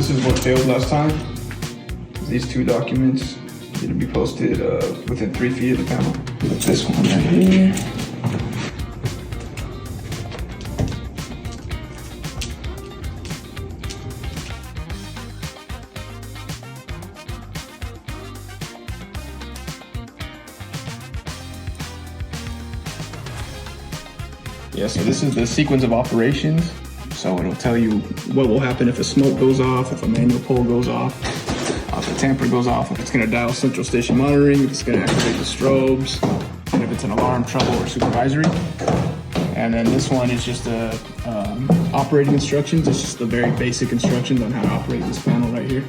this is what failed last time. These two documents need to be posted within 3 feet of the panel. Put this one right here. Yeah, so this is the sequence of operations. So it'll tell you what will happen if a smoke goes off, if a manual pole goes off, if a tamper goes off, if it's gonna dial central station monitoring, if it's gonna activate the strobes, and if it's an alarm, trouble, or supervisory. And then this one is just the operating instructions. It's just the very basic instructions on how to operate this panel right here.